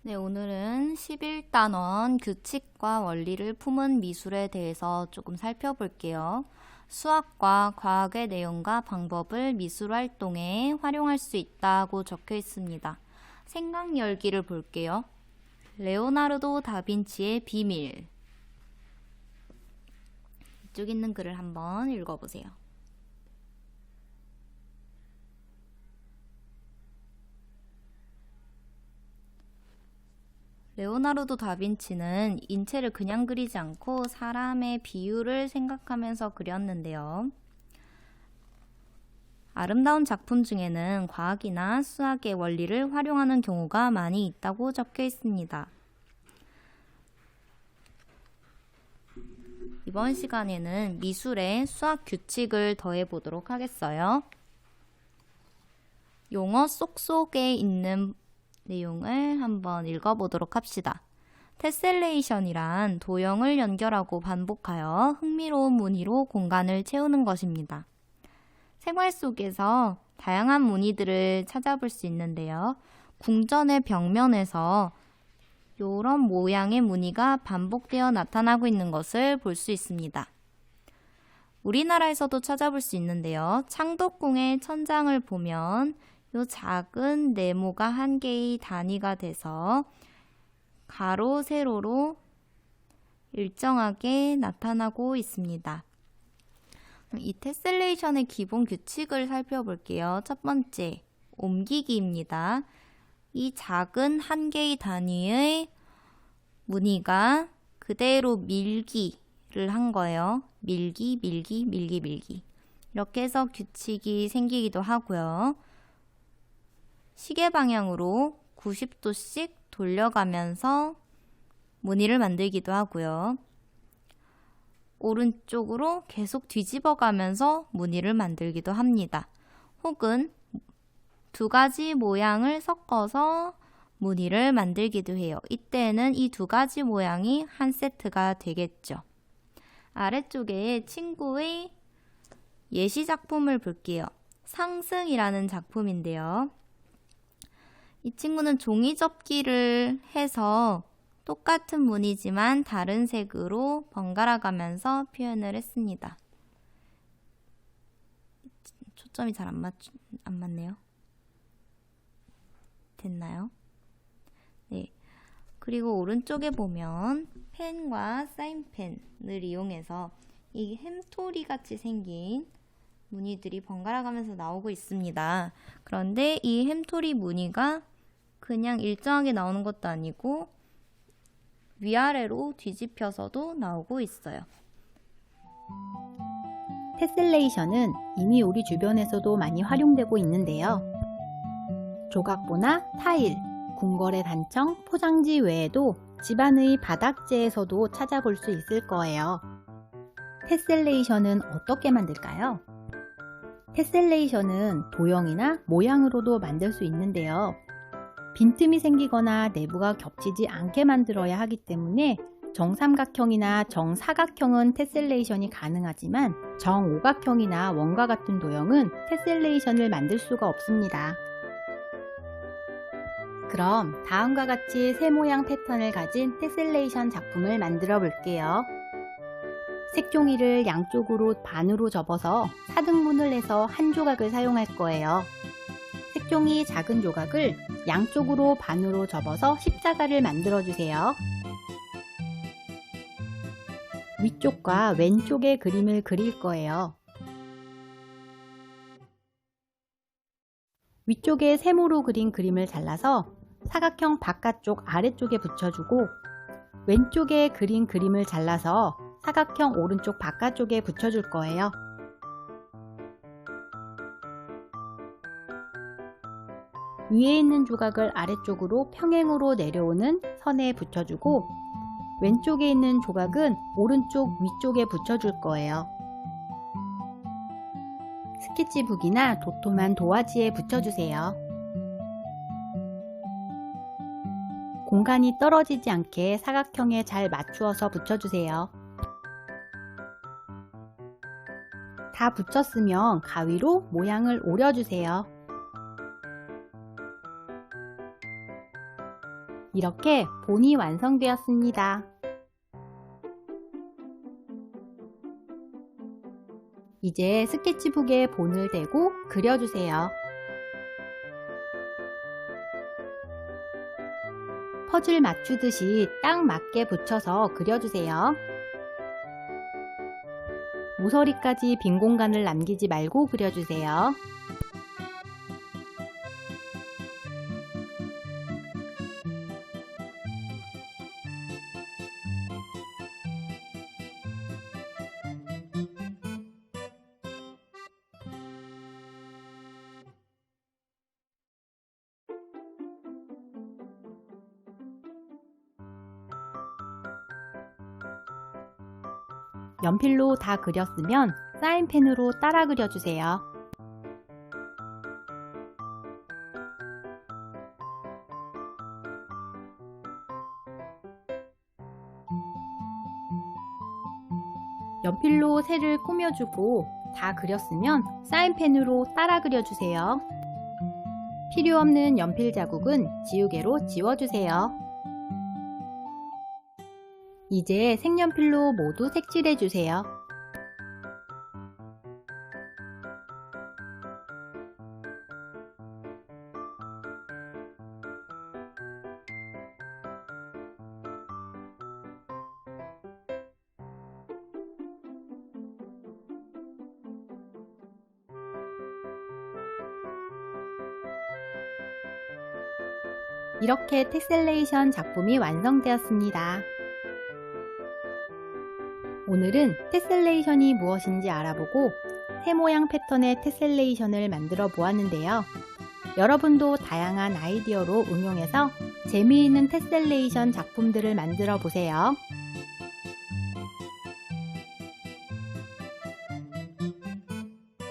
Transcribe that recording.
네, 오늘은 11단원 규칙과 원리를 품은 미술에 대해서 조금 살펴볼게요. 수학과 과학의 내용과 방법을 미술 활동에 활용할 수 있다고 적혀 있습니다. 생각 열기를 볼게요. 레오나르도 다빈치의 비밀. 이쪽 있는 글을 한번 읽어보세요. 레오나르도 다빈치는 인체를 그냥 그리지 않고 사람의 비율을 생각하면서 그렸는데요. 아름다운 작품 중에는 과학이나 수학의 원리를 활용하는 경우가 많이 있다고 적혀 있습니다. 이번 시간에는 미술에 수학 규칙을 더해 보도록 하겠어요. 용어 쏙쏙에 있는 내용을 한번 읽어보도록 합시다. 테셀레이션이란 도형을 연결하고 반복하여 흥미로운 무늬로 공간을 채우는 것입니다. 생활 속에서 다양한 무늬들을 찾아볼 수 있는데요. 궁전의 벽면에서 이런 모양의 무늬가 반복되어 나타나고 있는 것을 볼 수 있습니다. 우리나라에서도 찾아볼 수 있는데요. 창덕궁의 천장을 보면 이 작은 네모가 한 개의 단위가 돼서 가로, 세로로 일정하게 나타나고 있습니다. 이 테셀레이션의 기본 규칙을 살펴볼게요. 첫 번째, 옮기기입니다. 이 작은 한 개의 단위의 무늬가 그대로 밀기를 한 거예요. 밀기, 밀기, 밀기, 밀기. 이렇게 해서 규칙이 생기기도 하고요. 시계 방향으로 90도씩 돌려가면서 무늬를 만들기도 하고요. 오른쪽으로 계속 뒤집어 가면서 무늬를 만들기도 합니다. 혹은 두 가지 모양을 섞어서 무늬를 만들기도 해요. 이때는 이 두 가지 모양이 한 세트가 되겠죠. 아래쪽에 친구의 예시 작품을 볼게요. 상승이라는 작품인데요. 이 친구는 종이접기를 해서 똑같은 무늬지만 다른 색으로 번갈아 가면서 표현을 했습니다. 초점이 잘 안 맞네요. 됐나요? 네. 그리고 오른쪽에 보면 펜과 사인펜을 이용해서 이 햄토리 같이 생긴 무늬들이 번갈아 가면서 나오고 있습니다. 그런데 이 햄토리 무늬가 그냥 일정하게 나오는 것도 아니고 위아래로 뒤집혀서도 나오고 있어요. 테셀레이션은 이미 우리 주변에서도 많이 활용되고 있는데요. 조각보나 타일, 궁궐의 단청, 포장지 외에도 집안의 바닥재에서도 찾아볼 수 있을 거예요. 테셀레이션은 어떻게 만들까요? 테셀레이션은 도형이나 모양으로도 만들 수 있는데요. 빈틈이 생기거나 내부가 겹치지 않게 만들어야 하기 때문에 정삼각형이나 정사각형은 테셀레이션이 가능하지만 정오각형이나 원과 같은 도형은 테셀레이션을 만들 수가 없습니다. 그럼 다음과 같이 세 모양 패턴을 가진 테셀레이션 작품을 만들어 볼게요. 색종이를 양쪽으로 반으로 접어서 4등분을 해서 한 조각을 사용할 거예요. 색종이 작은 조각을 양쪽으로 반으로 접어서 십자가를 만들어 주세요. 위쪽과 왼쪽의 그림을 그릴 거예요. 위쪽에 세모로 그린 그림을 잘라서 사각형 바깥쪽 아래쪽에 붙여주고 왼쪽에 그린 그림을 잘라서 사각형 오른쪽 바깥쪽에 붙여줄 거예요. 위에 있는 조각을 아래쪽으로 평행으로 내려오는 선에 붙여주고 왼쪽에 있는 조각은 오른쪽 위쪽에 붙여줄 거예요. 스케치북이나 도톰한 도화지에 붙여주세요. 공간이 떨어지지 않게 사각형에 잘 맞추어서 붙여주세요. 다 붙였으면 가위로 모양을 오려주세요. 이렇게 본이 완성되었습니다. 이제 스케치북에 본을 대고 그려주세요. 퍼즐 맞추듯이 딱 맞게 붙여서 그려주세요. 모서리까지 빈 공간을 남기지 말고 그려주세요. 연필로 다 그렸으면 사인펜으로 따라 그려주세요. 연필로 새를 꾸며주고 다 그렸으면 사인펜으로 따라 그려주세요. 필요 없는 연필 자국은 지우개로 지워주세요. 이제 색연필로 모두 색칠해주세요. 이렇게 테셀레이션 작품이 완성되었습니다. 오늘은 테셀레이션이 무엇인지 알아보고 새 모양 패턴의 테셀레이션을 만들어 보았는데요. 여러분도 다양한 아이디어로 응용해서 재미있는 테셀레이션 작품들을 만들어 보세요.